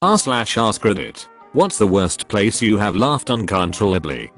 r/AskReddit. What's the worst place you have laughed uncontrollably?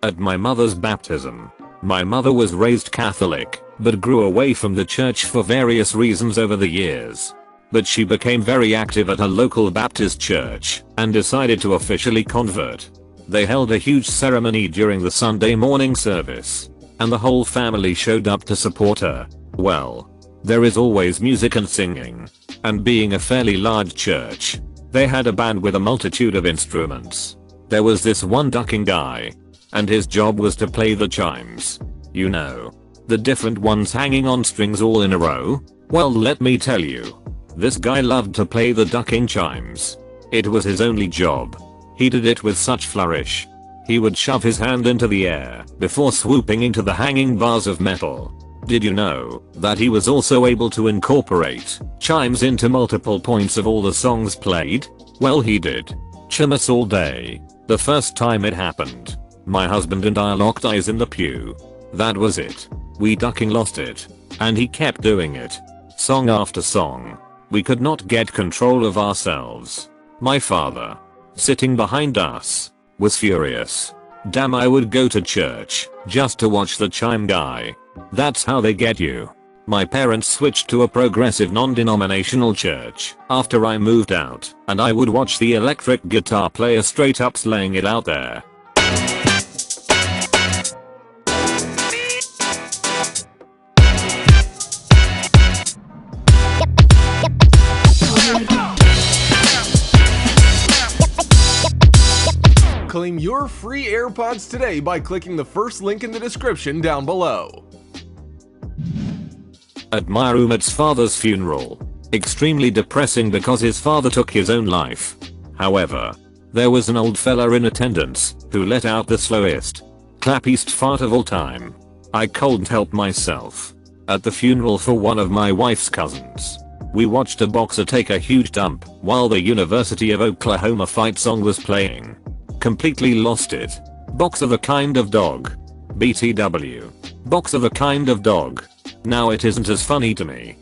At my mother's baptism. My mother was raised Catholic, but grew away from the church for various reasons over the years. But she became very active at a local Baptist church and decided to officially convert. They held a huge ceremony during the Sunday morning service, and the whole family showed up to support her. Well, there is always music and singing, and being a fairly large church, they had a band with a multitude of instruments. There was this one ducking guy, and his job was to play the chimes. You know, the different ones hanging on strings all in a row? Well, let me tell you, this guy loved to play the ducking chimes. It was his only job. He did it with such flourish. He would shove his hand into the air before swooping into the hanging bars of metal. Did you know that he was also able to incorporate chimes into multiple points of all the songs played? Well, he did. Chimes all day. The first time it happened, my husband and I locked eyes in the pew. That was it. We ducking lost it. And he kept doing it. Song after song. We could not get control of ourselves. My father, sitting behind us, was furious. Damn, I would go to church just to watch the chime guy. That's how they get you. My parents switched to a progressive non-denominational church after I moved out, and I would watch the electric guitar player straight up slaying it out there. Claim your free AirPods today by clicking the first link in the description down below. At my roommate's father's funeral. Extremely depressing because his father took his own life. However, there was an old fella in attendance who let out the slowest, clappiest fart of all time. I couldn't help myself. At the funeral for one of my wife's cousins, we watched a boxer take a huge dump while the University of Oklahoma fight song was playing. Completely lost it. Boxer the kind of dog. BTW. Boxer the kind of dog. Now it isn't as funny to me.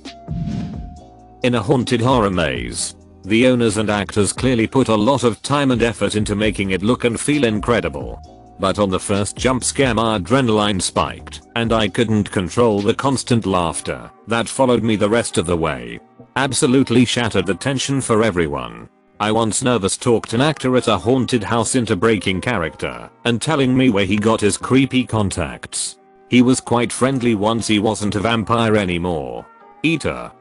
In a haunted horror maze, the owners and actors clearly put a lot of time and effort into making it look and feel incredible. But on the first jump scare my adrenaline spiked, and I couldn't control the constant laughter that followed me the rest of the way. Absolutely shattered the tension for everyone. I once nervous talked an actor at a haunted house into breaking character and telling me where he got his creepy contacts. He was quite friendly once he wasn't a vampire anymore.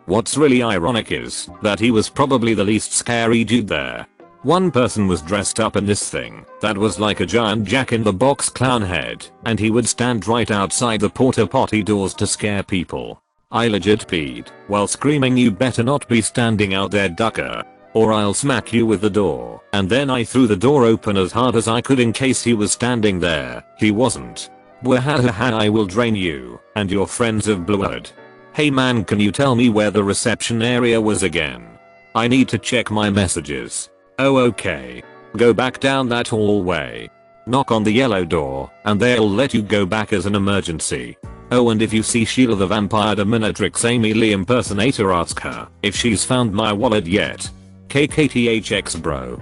What's really ironic is that he was probably the least scary dude there. One person was dressed up in this thing that was like a giant jack-in-the-box clown head, and he would stand right outside the porta potty doors to scare people. I legit peed while screaming, "You better not be standing out there, ducker, or I'll smack you with the door." And then I threw the door open as hard as I could in case he was standing there. He wasn't. Wahahaha, I will drain you and your friends of blood. Hey man, can you tell me where the reception area was again? I need to check my messages. Oh okay. Go back down that hallway. Knock on the yellow door and they'll let you go back as an emergency. Oh, and if you see Sheila the Vampire Dominatrix Amy Lee impersonator, ask her if she's found my wallet yet. KKTHX bro.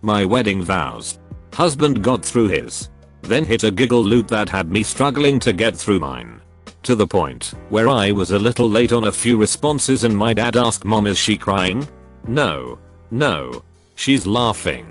My wedding vows. Husband got through his, then hit a giggle loop that had me struggling to get through mine. To the point where I was a little late on a few responses and my dad asked mom, is she crying? No. She's laughing.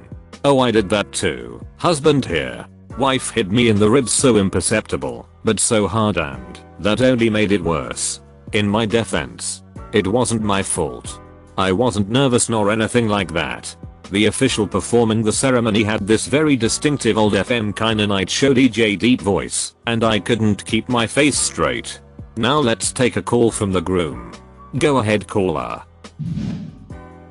Oh, I did that too. Husband here. Wife hit me in the ribs so imperceptible, but so hard, and that only made it worse. In my defense, it wasn't my fault. I wasn't nervous nor anything like that. The official performing the ceremony had this very distinctive old FM kinda night show DJ deep voice, and I couldn't keep my face straight. Now let's take a call from the groom. Go ahead, caller.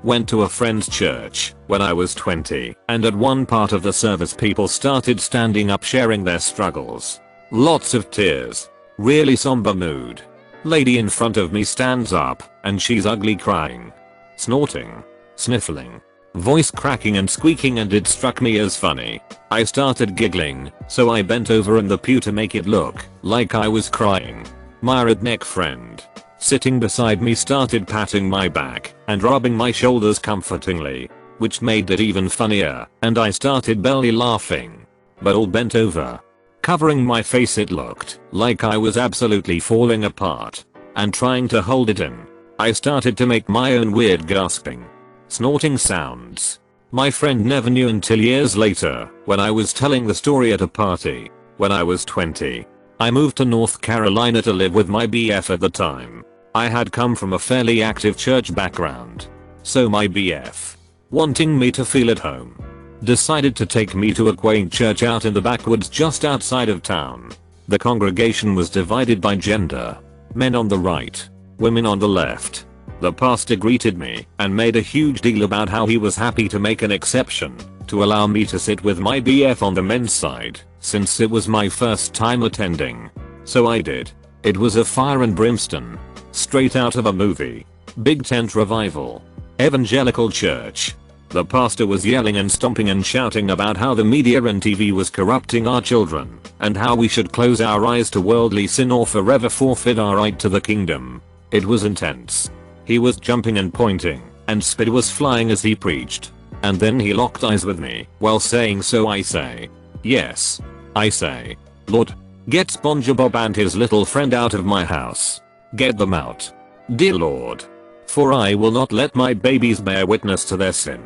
Went to a friend's church when I was 20, and at one part of the service people started standing up sharing their struggles. Lots of tears. Really somber mood. Lady in front of me stands up, and she's ugly crying. Snorting. Sniffling. Voice cracking and squeaking, and it struck me as funny. I started giggling, so I bent over in the pew to make it look like I was crying. My redneck friend sitting beside me started patting my back and rubbing my shoulders comfortingly, which made it even funnier, and I started belly laughing. But all bent over, covering my face. It looked like I was absolutely falling apart, and trying to hold it in, I started to make my own weird gasping, snorting sounds. My friend never knew until years later when I was telling the story at a party. When I was 20, I moved to North Carolina to live with my BF at the time. I had come from a fairly active church background, so my BF, wanting me to feel at home, decided to take me to a quaint church out in the backwoods just outside of town. The congregation was divided by gender, men on the right, women on the left. The pastor greeted me and made a huge deal about how he was happy to make an exception to allow me to sit with my BF on the men's side, since it was my first time attending. So I did. It was a fire and brimstone, straight out of a movie. Big tent revival. Evangelical church. The pastor was yelling and stomping and shouting about how the media and TV was corrupting our children, and how we should close our eyes to worldly sin or forever forfeit our right to the kingdom. It was intense. He was jumping and pointing, and spit was flying as he preached. And then he locked eyes with me while saying, "So I say, yes. I say, Lord, get SpongeBob and his little friend out of my house. Get them out. Dear Lord. For I will not let my babies bear witness to their sin."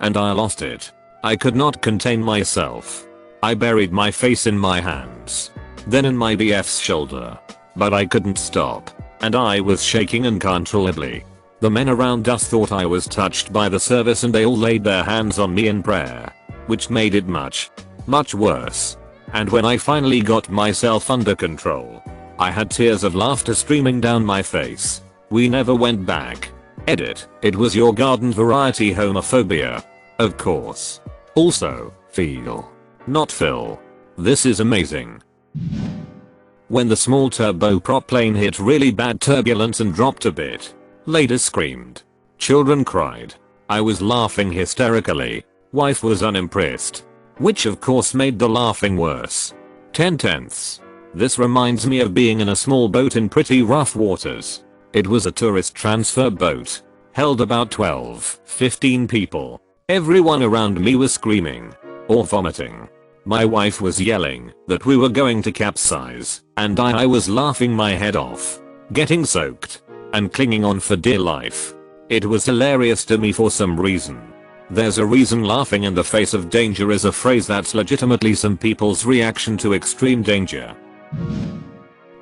And I lost it. I could not contain myself. I buried my face in my hands, then in my BF's shoulder. But I couldn't stop, and I was shaking uncontrollably. The men around us thought I was touched by the service and they all laid their hands on me in prayer, which made it much worse. And when I finally got myself under control, I had tears of laughter streaming down my face. We never went back. Edit. It was your garden variety homophobia. Of course. Also, feel, not fill. This is amazing. When the small turboprop plane hit really bad turbulence and dropped a bit, ladies screamed. Children cried. I was laughing hysterically. Wife was unimpressed, which of course made the laughing worse. 10/10. This reminds me of being in a small boat in pretty rough waters. It was a tourist transfer boat. Held about 12-15 people. Everyone around me was screaming or vomiting. My wife was yelling that we were going to capsize, and I was laughing my head off, getting soaked, and clinging on for dear life. It was hilarious to me for some reason. There's a reason laughing in the face of danger is a phrase that's legitimately some people's reaction to extreme danger.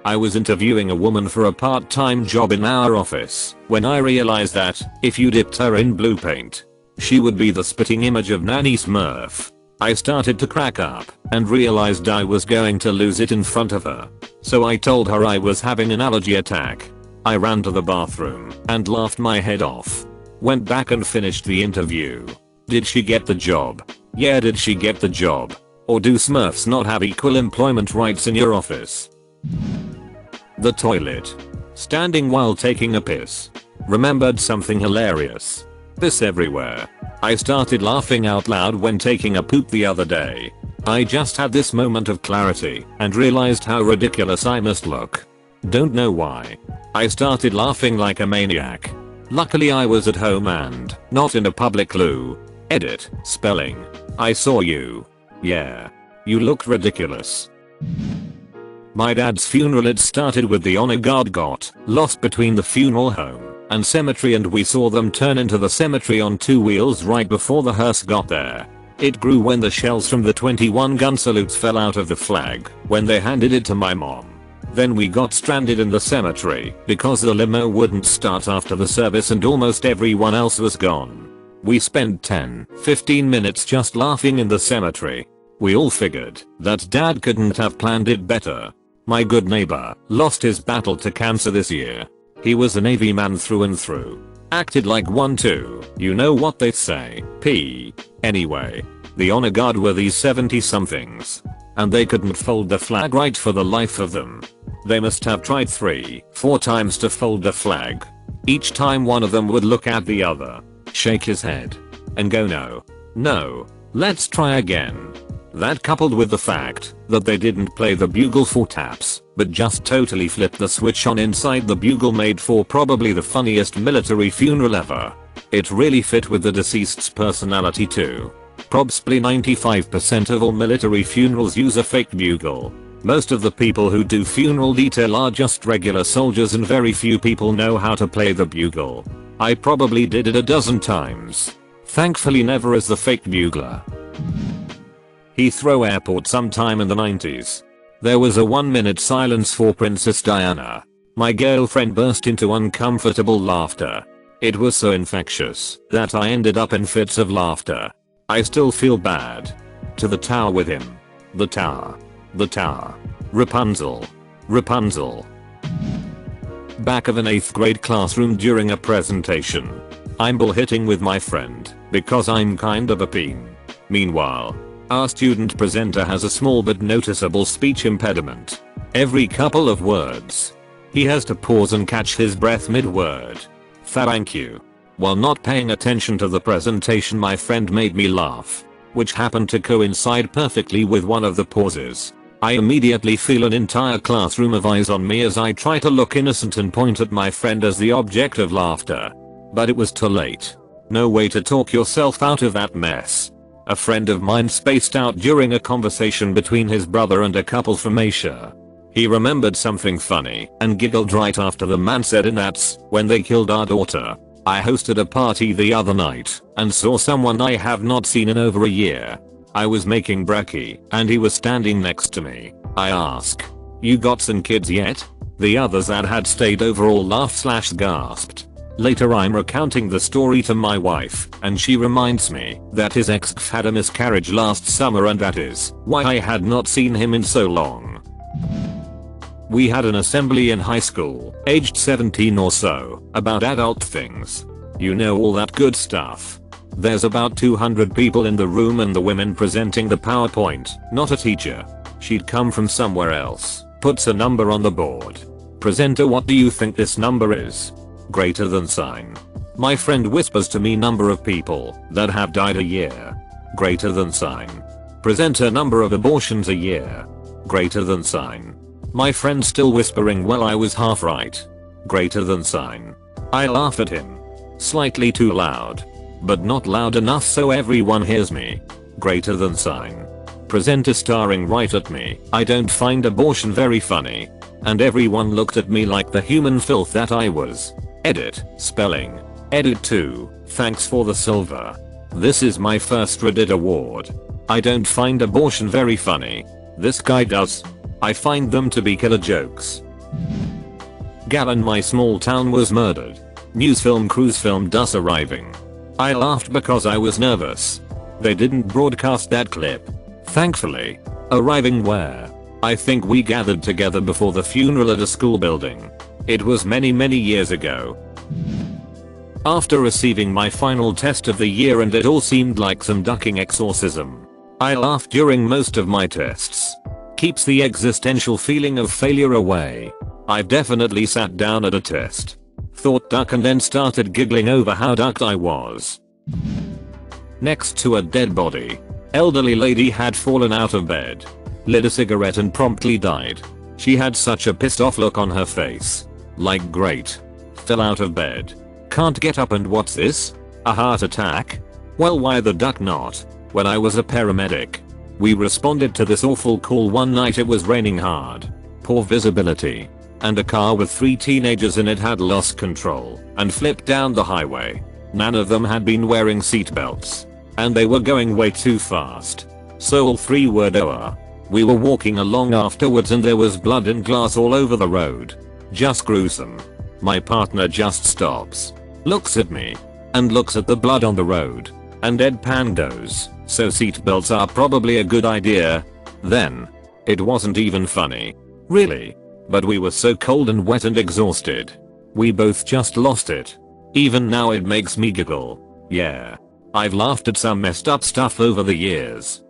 I was interviewing a woman for a part-time job in our office when I realized that if you dipped her in blue paint, she would be the spitting image of Nanny Smurf. I started to crack up and realized I was going to lose it in front of her. So I told her I was having an allergy attack. I ran to the bathroom and laughed my head off. Went back and finished the interview. Did she get the job? Yeah, did she get the job? Or do Smurfs not have equal employment rights in your office? The toilet. Standing while taking a piss. Remembered something hilarious. Piss everywhere. I started laughing out loud when taking a poop the other day. I just had this moment of clarity and realized how ridiculous I must look. Don't know why. I started laughing like a maniac. Luckily I was at home and not in a public loo. Edit. Spelling. I saw you. Yeah. You look ridiculous. My dad's funeral. It started with the honor guard got lost between the funeral home and cemetery, and we saw them turn into the cemetery on two wheels right before the hearse got there. It grew when the shells from the 21 gun salutes fell out of the flag when they handed it to my mom. Then we got stranded in the cemetery because the limo wouldn't start after the service and almost everyone else was gone. We spent 10-15 minutes just laughing in the cemetery. We all figured that dad couldn't have planned it better. My good neighbor lost his battle to cancer this year. He was a Navy man through and through. Acted like one too. You know what they say, P. Anyway, the honor guard were these 70 somethings. And they couldn't fold the flag right for the life of them. They must have tried 3-4 times to fold the flag. Each time one of them would look at the other, shake his head, and go no, let's try again. That coupled with the fact that they didn't play the bugle for taps, but just totally flipped the switch on inside the bugle made for probably the funniest military funeral ever. It really fit with the deceased's personality too. Probably 95% of all military funerals use a fake bugle. Most of the people who do funeral detail are just regular soldiers and very few people know how to play the bugle. I probably did it a dozen times. Thankfully never as the fake bugler. Heathrow Airport sometime in the 90s. There was a 1-minute silence for Princess Diana. My girlfriend burst into uncomfortable laughter. It was so infectious that I ended up in fits of laughter. I still feel bad. To the tower with him. The tower. The tower. Rapunzel. Rapunzel. Back of an 8th grade classroom during a presentation. I'm bull-hitting with my friend because I'm kind of a peen. Meanwhile, our student presenter has a small but noticeable speech impediment. Every couple of words, he has to pause and catch his breath mid-word. Thank you. While not paying attention to the presentation, my friend made me laugh, which happened to coincide perfectly with one of the pauses. I immediately feel an entire classroom of eyes on me as I try to look innocent and point at my friend as the object of laughter. But it was too late. No way to talk yourself out of that mess. A friend of mine spaced out during a conversation between his brother and a couple from Asia. He remembered something funny and giggled right after the man said, "And that's when they killed our daughter." I hosted a party the other night and saw someone I have not seen in over a year. I was making brekkie and he was standing next to me. I ask, "You got some kids yet?" The others that had stayed over all laughed/gasped. Later I'm recounting the story to my wife and she reminds me that his ex had a miscarriage last summer and that is why I had not seen him in so long. We had an assembly in high school, aged 17 or so, about adult things. You know, all that good stuff. There's about 200 people in the room and the women presenting the PowerPoint, not a teacher. She'd come from somewhere else, puts a number on the board. Presenter, what do you think this number is? Greater than sign. My friend whispers to me, number of people that have died a year. Greater than sign. Presenter, number of abortions a year. Greater than sign. My friend still whispering, well, I was half right. Greater than sign. I laugh at him. Slightly too loud. But not loud enough so everyone hears me. Greater than sign. Presenter staring right at me. I don't find abortion very funny. And everyone looked at me like the human filth that I was. Edit, spelling. Edit 2, thanks for the silver. This is my first Reddit award. I don't find abortion very funny. This guy does. I find them to be killer jokes. Gal in my small town was murdered. News film cruise film thus arriving. I laughed because I was nervous. They didn't broadcast that clip. Thankfully. Arriving where? I think we gathered together before the funeral at a school building. It was many years ago. After receiving my final test of the year and it all seemed like some ducking exorcism. I laughed during most of my tests. Keeps the existential feeling of failure away. I've definitely sat down at a test. Thought duck and then started giggling over how ducked I was. Next to a dead body. Elderly lady had fallen out of bed. Lit a cigarette and promptly died. She had such a pissed off look on her face. Like, great. Fell out of bed. Can't get up and what's this? A heart attack? Well, why the duck not? When I was a paramedic. We responded to this awful call one night. It was raining hard. Poor visibility. And a car with 3 teenagers in it had lost control and flipped down the highway. None of them had been wearing seatbelts. And they were going way too fast. So all 3 were doer. We were walking along afterwards and there was blood and glass all over the road. Just gruesome. My partner just stops. Looks at me. And looks at the blood on the road. And deadpan goes, so seatbelts are probably a good idea. Then. It wasn't even funny. Really. But we were so cold and wet and exhausted. We both just lost it. Even now it makes me giggle. Yeah. I've laughed at some messed up stuff over the years.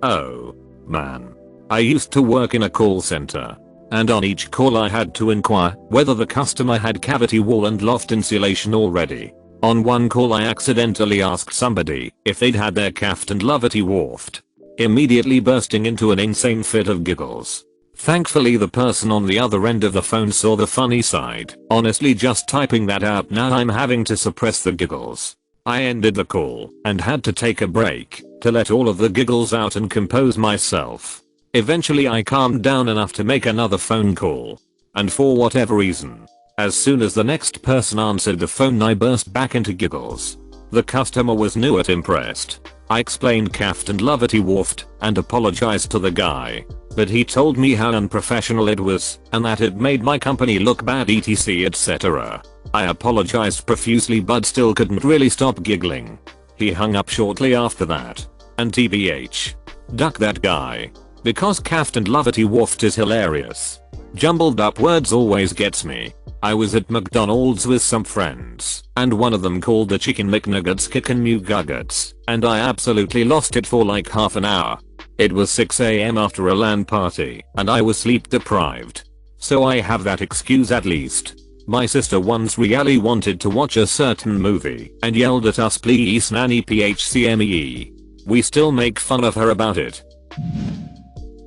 Oh. Man. I used to work in a call center. And on each call I had to inquire whether the customer had cavity wall and loft insulation already. On one call I accidentally asked somebody if they'd had their cavity and lavity woofed. immediately bursting into an insane fit of giggles. Thankfully the person on the other end of the phone saw the funny side. Honestly, just typing that out now I'm having to suppress the giggles. I ended the call and had to take a break to let all of the giggles out and compose myself. Eventually I calmed down enough to make another phone call. And for whatever reason, as soon as the next person answered the phone I burst back into giggles. The customer was new at impressed. I explained Caft and Lovety woofed and apologized to the guy. But he told me how unprofessional it was and that it made my company look bad etc etc. I apologized profusely but still couldn't really stop giggling. He hung up shortly after that. And tbh. Duck that guy. Because Caft and Lovety woofed is hilarious. Jumbled up words always gets me. I was at McDonald's with some friends, and one of them called the chicken McNuggets kickin' new guggets, and I absolutely lost it for like half an hour. It was 6 AM after a LAN party, and I was sleep deprived. So I have that excuse at least. My sister once really wanted to watch a certain movie, and yelled at us please nanny phcmee. We still make fun of her about it.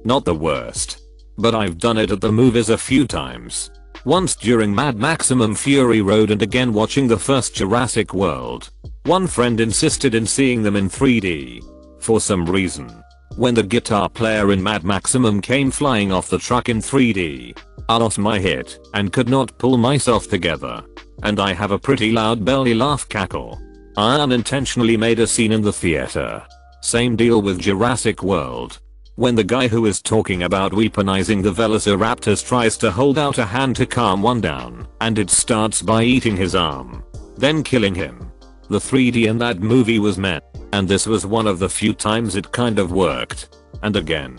Not the worst. But I've done it at the movies a few times. Once during Mad Maximum Fury Road and again watching the first Jurassic World. One friend insisted in seeing them in 3D. For some reason. When the guitar player in Mad Maximum came flying off the truck in 3D, I lost my hit and could not pull myself together. And I have a pretty loud belly laugh cackle. I unintentionally made a scene in the theater. Same deal with Jurassic World. When the guy who is talking about weaponizing the velociraptors tries to hold out a hand to calm one down, and it starts by eating his arm, then killing him. The 3D in that movie was meh, and this was one of the few times it kind of worked. And again,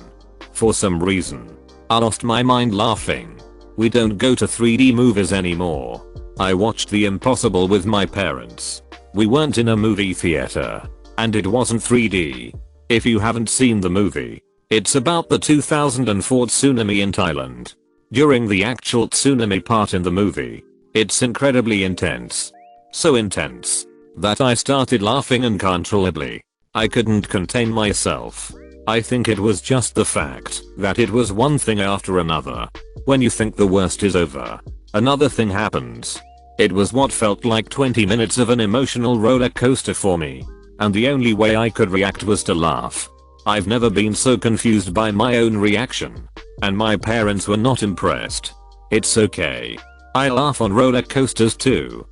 for some reason, I lost my mind laughing. We don't go to 3D movies anymore. I watched The Impossible with my parents. We weren't in a movie theater, and it wasn't 3D. If you haven't seen the movie, it's about the 2004 tsunami in Thailand. During the actual tsunami part in the movie, it's incredibly intense. So intense that I started laughing uncontrollably. I couldn't contain myself. I think it was just the fact that it was one thing after another. When you think the worst is over, another thing happens. It was what felt like 20 minutes of an emotional roller coaster for me. And the only way I could react was to laugh. I've never been so confused by my own reaction. And my parents were not impressed. It's okay. I laugh on roller coasters too.